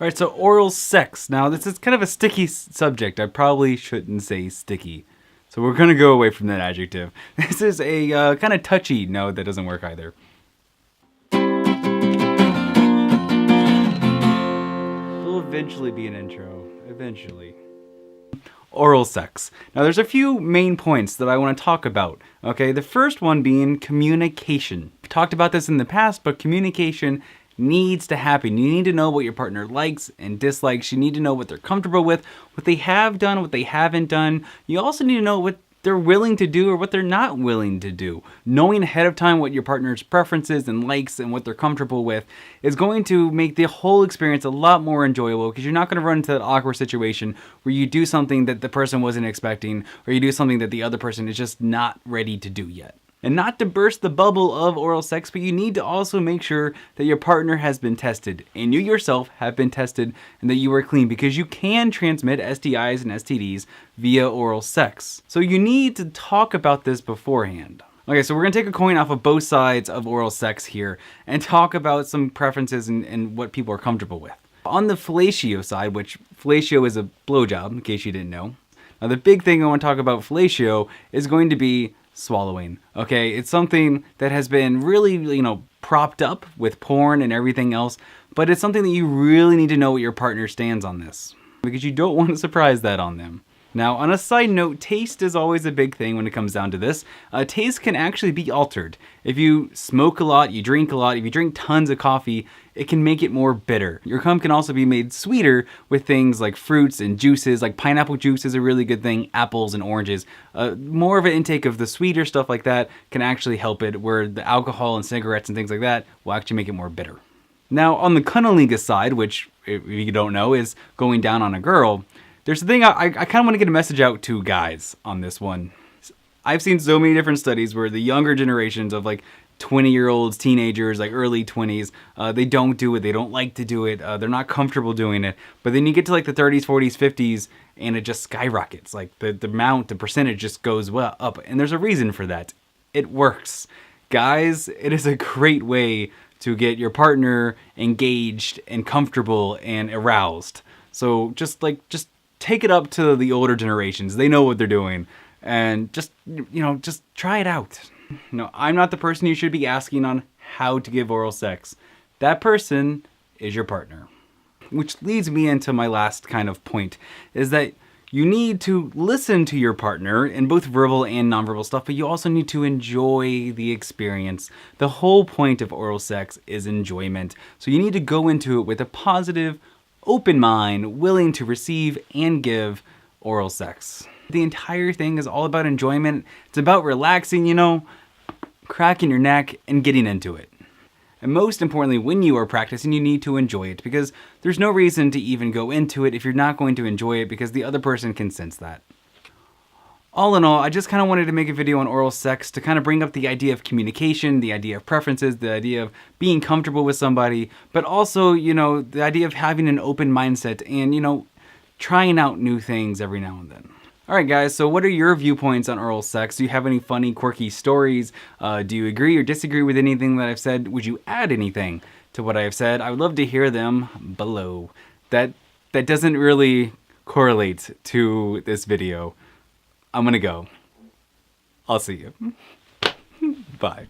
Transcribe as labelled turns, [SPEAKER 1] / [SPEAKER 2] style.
[SPEAKER 1] All right, so oral sex. Now, this is kind of a sticky subject. I probably shouldn't say sticky. So we're going to go away from that adjective. This is a kind of touchy. No, that doesn't work either. Will eventually be an intro. Eventually. Oral sex. Now, there's a few main points that I want to talk about. Okay, the first one being communication. We've talked about this in the past, but communication needs to happen. You need to know what your partner likes and dislikes. You need to know what they're comfortable with, what they have done, what they haven't done. You also need to know what they're willing to do or what they're not willing to do. Knowing ahead of time what your partner's preferences and likes and what they're comfortable with is going to make the whole experience a lot more enjoyable, because you're not going to run into that awkward situation where you do something that the person wasn't expecting, or you do something that the other person is just not ready to do yet. And not to burst the bubble of oral sex, but you need to also make sure that your partner has been tested and you yourself have been tested and that you are clean, because you can transmit STIs and STDs via oral sex. So you need to talk about this beforehand. Okay, so we're gonna take a coin off of both sides of oral sex here and talk about some preferences and what people are comfortable with. On the fellatio side, which fellatio is a blowjob, in case you didn't know. Now the big thing I want to talk about fellatio is going to be swallowing. Okay, it's something that has been really, propped up with porn and everything else, but it's something that you really need to know what your partner stands on this, because you don't want to surprise that on them. Now, on a side note, taste is always a big thing when it comes down to this. Taste can actually be altered. If you smoke a lot, you drink a lot, if you drink tons of coffee, it can make it more bitter. Your cum can also be made sweeter with things like fruits and juices, like pineapple juice is a really good thing, apples and oranges. More of an intake of the sweeter stuff like that can actually help it, where the alcohol and cigarettes and things like that will actually make it more bitter. Now, on the cunnilingus side, which, if you don't know, is going down on a girl, there's a thing I kind of want to get a message out to guys on this one. I've seen so many different studies where the younger generations of like 20-year-olds, teenagers, like early 20s, they don't do it, they don't like to do it, they're not comfortable doing it. But then you get to like the 30s, 40s, 50s, and it just skyrockets. Like the percentage just goes up. And there's a reason for that. It works. Guys, it is a great way to get your partner engaged and comfortable and aroused. So just take it up to the older generations. They know what they're doing, and just try it out. No, I'm not the person you should be asking on how to give oral sex. That person is your partner. Which leads me into my last kind of point, is that you need to listen to your partner in both verbal and nonverbal stuff, but you also need to enjoy the experience. The whole point of oral sex is enjoyment. So you need to go into it with a positive, open mind, willing to receive and give oral sex. The entire thing is all about enjoyment. It's about relaxing, cracking your neck and getting into it. And most importantly, when you are practicing, you need to enjoy it, because there's no reason to even go into it if you're not going to enjoy it, because the other person can sense that. All in all, I just kind of wanted to make a video on oral sex to kind of bring up the idea of communication, the idea of preferences, the idea of being comfortable with somebody, but also, the idea of having an open mindset and, trying out new things every now and then. Alright guys, so what are your viewpoints on oral sex? Do you have any funny, quirky stories? Do you agree or disagree with anything that I've said? Would you add anything to what I have said? I would love to hear them below. That doesn't really correlate to this video. I'm gonna go. I'll see you. Bye.